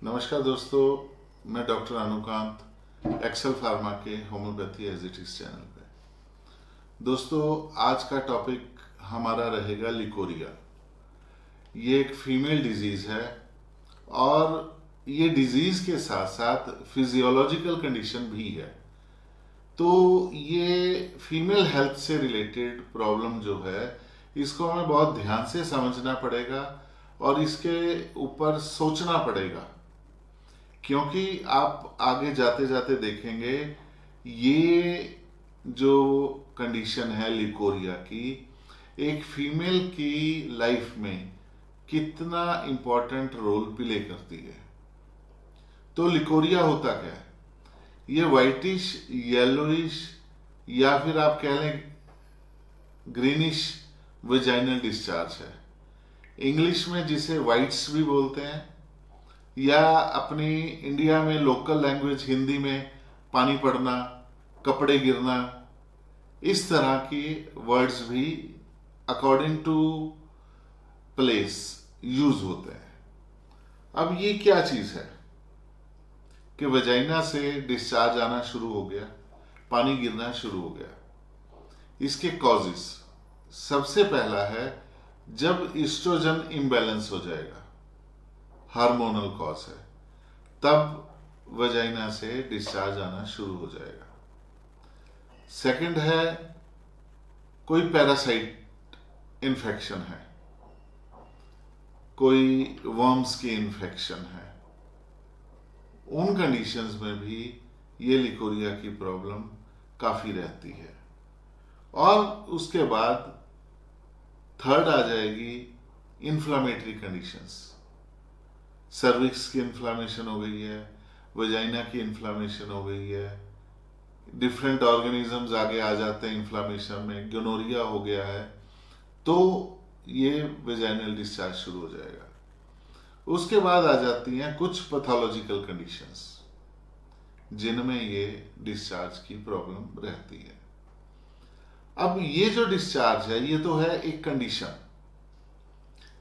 नमस्कार दोस्तों, मैं डॉक्टर अनुकांत एक्सेल फार्मा के homeopathy as it is channel पे। दोस्तों, आज का टॉपिक हमारा रहेगा लिकोरिया। ये एक फीमेल डिजीज है और ये डिजीज के साथ साथ फिजियोलॉजिकल कंडीशन भी है। तो ये फीमेल हेल्थ से रिलेटेड प्रॉब्लम जो है, इसको हमें बहुत ध्यान से समझना पड़ेगा और इसके ऊपर सोचना पड़ेगा, क्योंकि आप आगे जाते जाते देखेंगे ये जो कंडीशन है लिकोरिया की, एक फीमेल की लाइफ में कितना इम्पोर्टेंट रोल प्ले करती है। तो लिकोरिया होता क्या है? ये वाइटिश, येलोइश या फिर आप कह लें ग्रीनिश वेजाइनल डिस्चार्ज है। इंग्लिश में जिसे वाइट्स भी बोलते हैं, या अपनी इंडिया में लोकल लैंग्वेज हिंदी में पानी पड़ना, कपड़े गिरना, इस तरह की वर्ड्स भी अकॉर्डिंग टू प्लेस यूज होते हैं। अब ये क्या चीज है कि वजाइना से डिस्चार्ज आना शुरू हो गया, पानी गिरना शुरू हो गया। इसके कॉजेस, सबसे पहला है जब ईस्ट्रोजन इम्बैलेंस हो जाएगा, हार्मोनल कॉज है, तब वजाइना से डिस्चार्ज आना शुरू हो जाएगा। सेकंड है कोई पैरासाइट इन्फेक्शन है, कोई वर्म्स की इन्फेक्शन है। उन कंडीशंस में भी ये लिकोरिया की प्रॉब्लम काफी रहती है। और उसके बाद थर्ड आ जाएगी इन्फ्लामेटरी कंडीशंस। सर्विक्स की इन्फ्लामेशन हो गई है, वजाइना की इन्फ्लामेशन हो गई है, डिफरेंट ऑर्गेनिजम्स आगे आ जाते हैं इन्फ्लामेशन में, गोनोरिया हो गया है, तो ये वजाइनल डिस्चार्ज शुरू हो जाएगा। उसके बाद आ जाती हैं कुछ पैथोलॉजिकल कंडीशंस जिनमें ये डिस्चार्ज की प्रॉब्लम रहती है। अब ये जो डिस्चार्ज है, ये तो है एक कंडीशन,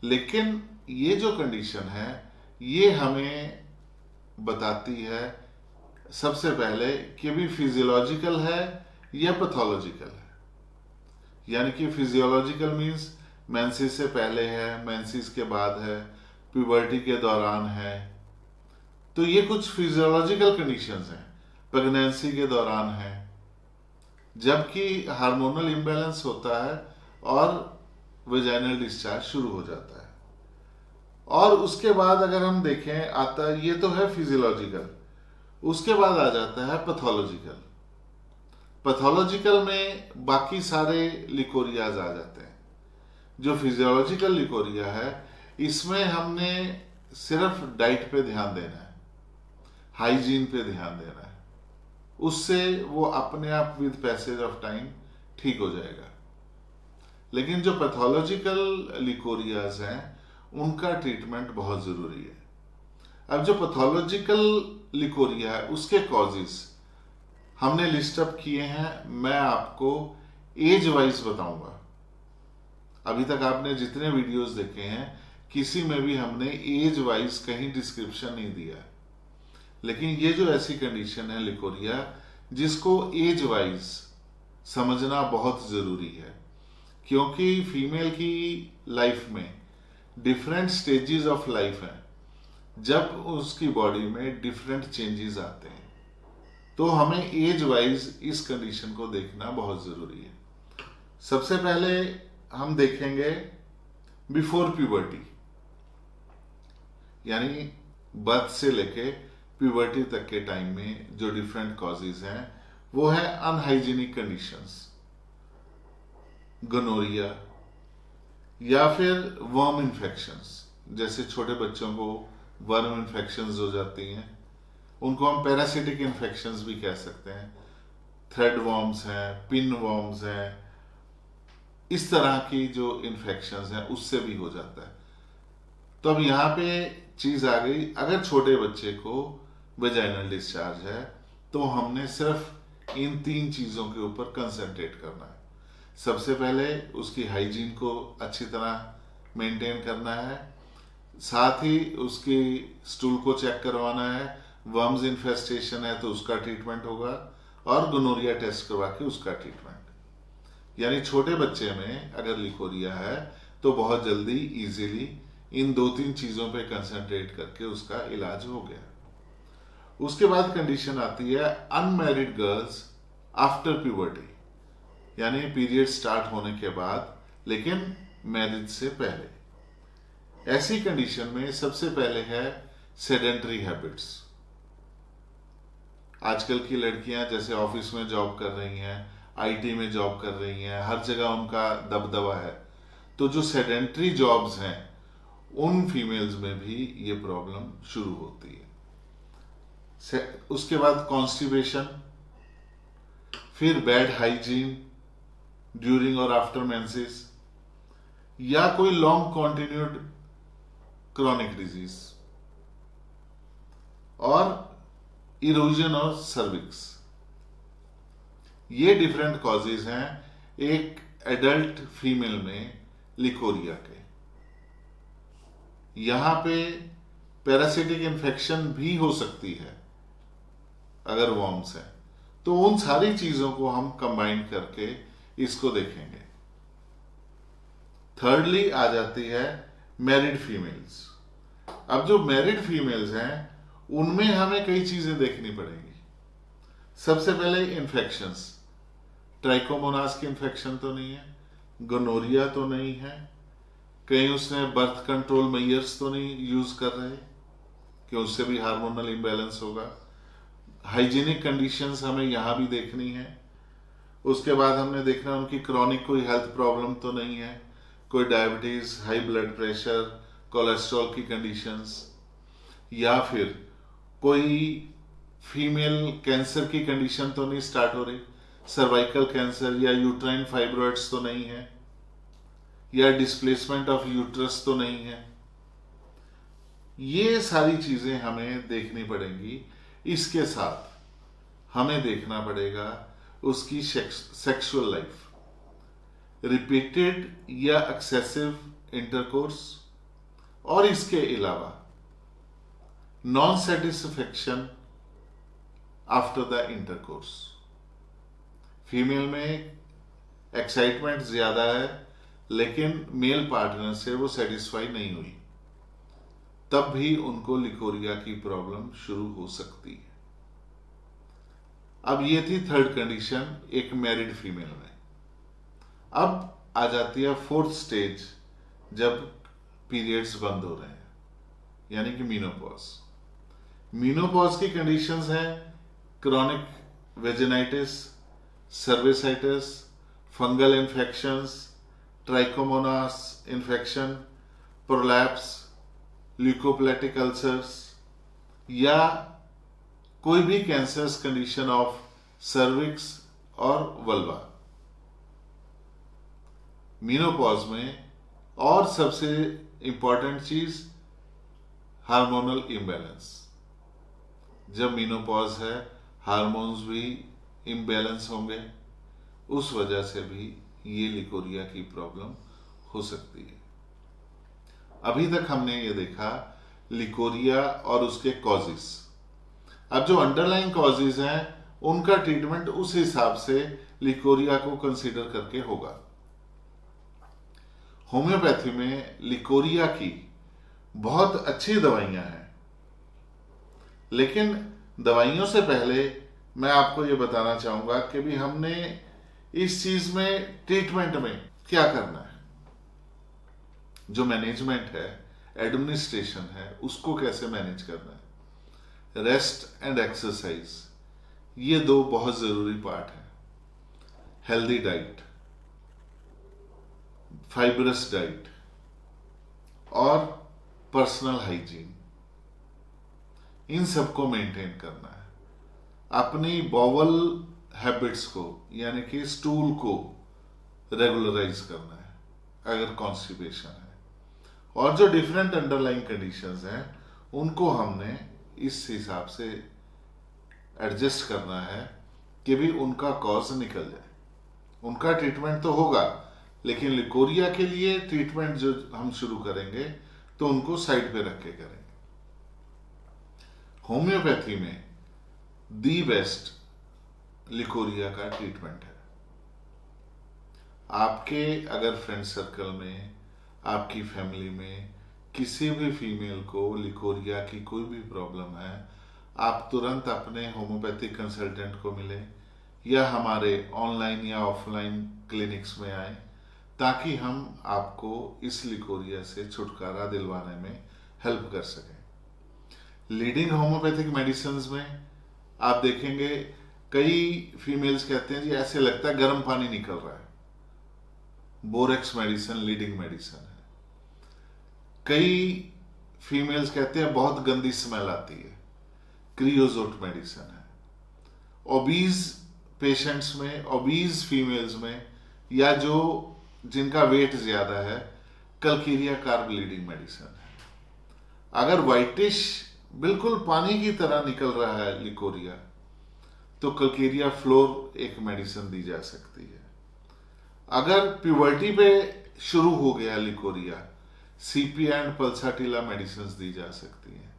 लेकिन ये जो कंडीशन है ये हमें बताती है सबसे पहले कि भी फिजियोलॉजिकल है या पैथोलॉजिकल है। यानी कि फिजियोलॉजिकल मींस मेंसेस से पहले है, मेंसेस के बाद है, प्यूबर्टी के दौरान है। तो ये कुछ फिजियोलॉजिकल कंडीशंस हैं। प्रेगनेंसी के दौरान है, जबकि हार्मोनल इम्बैलेंस होता है और वेजाइनल डिस्चार्ज शुरू हो जाता है। और उसके बाद अगर हम देखें, आता है, ये तो है फिजियोलॉजिकल, उसके बाद आ जाता है पैथोलॉजिकल। पैथोलॉजिकल में बाकी सारे लिकोरियाज आ जाते हैं। जो फिजियोलॉजिकल लिकोरिया है, इसमें हमने सिर्फ डाइट पे ध्यान देना है, हाइजीन पे ध्यान देना है, उससे वो अपने आप विद पैसेज ऑफ टाइम ठीक हो जाएगा। लेकिन जो पैथोलॉजिकल लिकोरियाज हैं, उनका ट्रीटमेंट बहुत जरूरी है। अब जो पैथोलॉजिकल लिकोरिया है, उसके कॉजेस हमने लिस्ट अप किए हैं। मैं आपको एज वाइज बताऊंगा। अभी तक आपने जितने वीडियोस देखे हैं, किसी में भी हमने एज वाइज कहीं डिस्क्रिप्शन नहीं दिया। लेकिन ये जो ऐसी कंडीशन है लिकोरिया, जिसको एज वाइज समझना बहुत जरूरी है, क्योंकि फीमेल की लाइफ में डिफरेंट स्टेजेस ऑफ लाइफ है, जब उसकी बॉडी में डिफरेंट चेंजेस आते हैं। तो हमें एज वाइज इस कंडीशन को देखना बहुत जरूरी है। सबसे पहले हम देखेंगे बिफोर प्यूबर्टी, यानी बर्थ से लेके प्यूबर्टी तक के टाइम में जो डिफरेंट कॉजेज हैं, वो है अनहाइजीनिक कंडीशंस, गोनोरिया, या फिर वर्म इन्फेक्शंस। जैसे छोटे बच्चों को वर्म इन्फेक्शंस हो जाती हैं, उनको हम पैरासिटिक इन्फेक्शंस भी कह सकते हैं। थ्रेड वर्म्स हैं, पिन वर्म्स हैं, इस तरह की जो इन्फेक्शंस हैं, उससे भी हो जाता है। तो अब यहाँ पे चीज आ गई, अगर छोटे बच्चे को वेजाइनल डिस्चार्ज है, तो हमने सिर्फ इन 3 चीजों के ऊपर कंसंट्रेट करना है। सबसे पहले उसकी हाइजीन को अच्छी तरह मेंटेन करना है। साथ ही उसकी स्टूल को चेक करवाना है, वर्म्स इन्फेस्टेशन है तो उसका ट्रीटमेंट होगा, और गोनोरिया टेस्ट करवा के उसका ट्रीटमेंट। यानी छोटे बच्चे में अगर लिकोरिया है तो बहुत जल्दी इजीली इन 2-3 चीजों पे कंसंट्रेट करके उसका इलाज हो गया। उसके बाद कंडीशन आती है अनमैरिड गर्ल्स आफ्टर प्यूबर्टी, यानी पीरियड स्टार्ट होने के बाद लेकिन मैरिज से पहले। ऐसी कंडीशन में सबसे पहले है सेडेंटरी हैबिट्स। आजकल की लड़कियां जैसे ऑफिस में जॉब कर रही हैं, आईटी में जॉब कर रही हैं, हर जगह उनका दबदबा है, तो जो सेडेंटरी जॉब्स हैं उन फीमेल्स में भी ये प्रॉब्लम शुरू होती है। उसके बाद कॉन्स्टिपेशन, फिर बैड हाइजीन ड्यूरिंग और आफ्टर मेंसेस, या कोई लॉन्ग कॉन्टिन्यूड क्रॉनिक डिजीज, और इरोजन और सर्विक्स। ये डिफरेंट कॉजेज हैं एक एडल्ट फीमेल में लिकोरिया के। यहां पे पैरासिटिक इन्फेक्शन भी हो सकती है अगर वॉर्म्स है, तो उन सारी चीजों को हम कंबाइन करके इसको देखेंगे। थर्डली आ जाती है मैरिड फीमेल्स। अब जो मैरिड फीमेल्स हैं उनमें हमें कई चीजें देखनी पड़ेंगी। सबसे पहले इन्फेक्शंस, ट्राइकोमोनास की इन्फेक्शन तो नहीं है, गोनोरिया तो नहीं है, कहीं उसने बर्थ कंट्रोल मेजर्स तो नहीं यूज कर रहे कि उससे भी हार्मोनल इम्बैलेंस होगा। हाइजीनिक कंडीशंस हमें यहां भी देखनी है। उसके बाद हमने देखना उनकी क्रॉनिक कोई हेल्थ प्रॉब्लम तो नहीं है, कोई diabetes, high blood pressure, cholesterol की कंडीशंस, या फिर कोई फीमेल कैंसर की कंडीशन तो नहीं स्टार्ट हो रही, सर्वाइकल कैंसर या यूट्राइन फाइब्रॉइड्स तो नहीं है, या डिस्प्लेसमेंट ऑफ यूट्रस तो नहीं है। ये सारी चीजें हमें देखनी पड़ेंगी। इसके साथ हमें देखना पड़ेगा उसकी सेक्सुअल लाइफ, रिपीटेड या एक्सेसिव इंटरकोर्स, और इसके अलावा non satisfaction after the intercourse. Female में एक्साइटमेंट ज्यादा है लेकिन मेल पार्टनर से वो सेटिस्फाई नहीं हुई, तब भी उनको लिकोरिया की प्रॉब्लम शुरू हो सकती है। अब ये थी थर्ड कंडीशन एक मैरिड फीमेल में। अब आ जाती है फोर्थ स्टेज, जब पीरियड्स बंद हो रहे हैं, यानी कि मीनोपॉज। मीनोपॉज की कंडीशंस हैं chronic vaginitis, cervicitis, fungal infections, trichomonas infection, prolapse, leukoplakic ulcers, या कोई भी कैंसरस कंडीशन ऑफ सर्विक्स और वल्वा। मीनोपॉज में और सबसे इंपॉर्टेंट चीज हार्मोनल इम्बैलेंस। जब मीनोपॉज है हार्मोन्स भी इम्बैलेंस होंगे, उस वजह से भी ये लिकोरिया की प्रॉब्लम हो सकती है। अभी तक हमने ये देखा लिकोरिया और उसके कॉजेस। अब जो अंडरलाइंग कॉजेज हैं उनका ट्रीटमेंट उस हिसाब से लिकोरिया को कंसीडर करके होगा। होम्योपैथी में लिकोरिया की बहुत अच्छी दवाइयां हैं, लेकिन दवाइयों से पहले मैं आपको ये बताना चाहूंगा कि भी हमने इस चीज में ट्रीटमेंट में क्या करना है। जो मैनेजमेंट है, एडमिनिस्ट्रेशन है, उसको कैसे मैनेज करना है। रेस्ट एंड एक्सरसाइज, ये दो बहुत जरूरी पार्ट है। हेल्दी डाइट, फाइबरस डाइट और पर्सनल हाइजीन, इन सबको मेंटेन करना है। अपनी बॉवल हैबिट्स को यानी कि स्टूल को रेगुलराइज करना है अगर कॉन्स्टिपेशन है, और जो डिफरेंट अंडरलाइंग कंडीशंस हैं उनको हमने इस हिसाब से एडजस्ट करना है कि भी उनका कॉज निकल जाए। उनका ट्रीटमेंट तो होगा, लेकिन लिकोरिया के लिए ट्रीटमेंट जो हम शुरू करेंगे तो उनको साइड पे रख के करेंगे। होम्योपैथी में दी बेस्ट लिकोरिया का ट्रीटमेंट है। आपके अगर फ्रेंड सर्कल में, आपकी फैमिली में किसी भी फीमेल को लिकोरिया की कोई भी प्रॉब्लम है, आप तुरंत अपने होम्योपैथिक कंसल्टेंट को मिले या हमारे ऑनलाइन या ऑफलाइन क्लिनिक्स में आए, ताकि हम आपको इस लिकोरिया से छुटकारा दिलवाने में हेल्प कर सकें। लीडिंग होम्योपैथिक मेडिसिन में आप देखेंगे कई फीमेल्स कहते हैं जी ऐसे लगता है गर्म पानी निकल रहा है। बोरेक्स मेडिसिन लीडिंग मेडिसिन है। कई फीमेल्स कहते हैं बहुत गंदी स्मेल आती है, क्रियोजोट मेडिसिन है। ओबीज पेशेंट्स में, ओबीज फीमेल्स में, या जो जिनका वेट ज्यादा है, कल्कीरिया कार्ब लीडिंग मेडिसिन है। अगर व्हाइटिश बिल्कुल पानी की तरह निकल रहा है लिकोरिया, तो कल्कीरिया फ्लोर एक मेडिसिन दी जा सकती है। अगर प्यूबर्टी पे शुरू हो गया leucorrhoea, CP and pulsatilla medicine दी जा सकती है।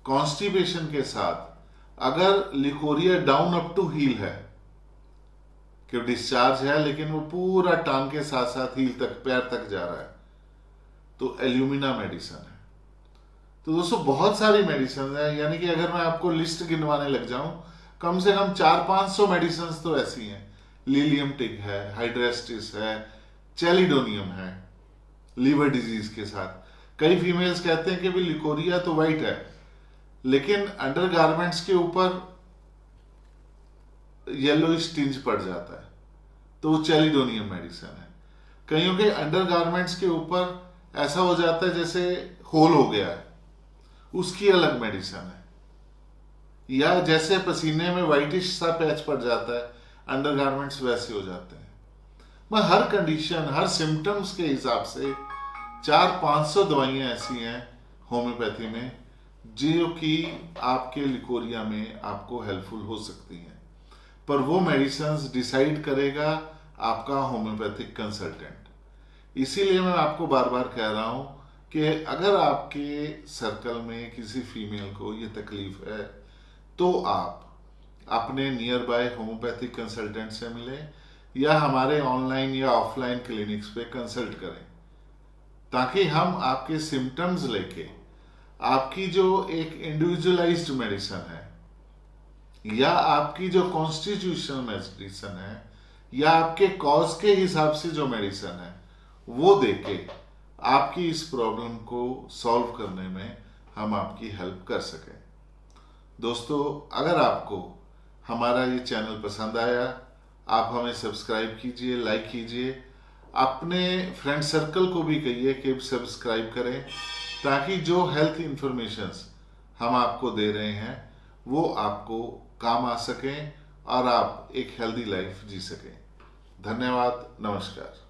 कॉन्स्टिपेशन के साथ अगर leucorrhoea down up to heal है, कि डिस्चार्ज है लेकिन वो पूरा टांग के साथ साथ हील तक, पैर तक जा रहा है, तो एल्यूमिना मेडिसिन है। तो दोस्तों बहुत सारी मेडिसिन है, यानी कि अगर मैं आपको लिस्ट गिनवाने लग जाऊं, कम से कम 400-500 मेडिसिन तो ऐसी हैं। लीलियम टिक है, हाइड्रेस्टिस है, चेलिडोनियम है लीवर डिजीज के साथ। कई फीमेल्स कहते हैं कि भी लिकोरिया तो वाइट है, लेकिन अंडरगारमेंट्स के ऊपर येलोइश टिंज पड़ जाता है, तो वो चेलिडोनियम मेडिसिन है। कईयों के अंडरगारमेंट्स के ऊपर ऐसा हो जाता है जैसे होल हो गया है, उसकी अलग मेडिसिन है। या जैसे पसीने में व्हाइटिश सा पैच पड़ जाता है, अंडरगारमेंट्स वैसे हो जाते हैं। मैं हर कंडीशन, हर सिम्टम्स के हिसाब से 400-500 दवाइयां ऐसी हैं होम्योपैथी में जो कि आपके लिकोरिया में आपको हेल्पफुल हो सकती हैं। पर वो मेडिसिन डिसाइड करेगा आपका होम्योपैथिक कंसल्टेंट। इसीलिए मैं आपको बार बार कह रहा हूं कि अगर आपके सर्कल में किसी फीमेल को ये तकलीफ है, तो आप अपने नियर बाय होम्योपैथिक कंसल्टेंट से मिलें या हमारे ऑनलाइन या ऑफलाइन क्लिनिक्स पे कंसल्ट करें, ताकि हम आपके सिम्टम्स लेके आपकी जो एक इंडिविजुअलाइज्ड मेडिसिन है, या आपकी जो कॉन्स्टिट्यूशनल मेडिसिन है, या आपके कॉज के हिसाब से जो मेडिसिन है, वो देके आपकी इस प्रॉब्लम को सॉल्व करने में हम आपकी हेल्प कर सकें। दोस्तों, अगर आपको हमारा ये चैनल पसंद आया, आप हमें सब्सक्राइब कीजिए, लाइक कीजिए, अपने फ्रेंड सर्कल को भी कहिए कि सब्सक्राइब करें, ताकि जो हेल्थ इंफॉर्मेशंस हम आपको दे रहे हैं वो आपको काम आ सकें और आप एक हेल्दी लाइफ जी सकें। धन्यवाद, नमस्कार।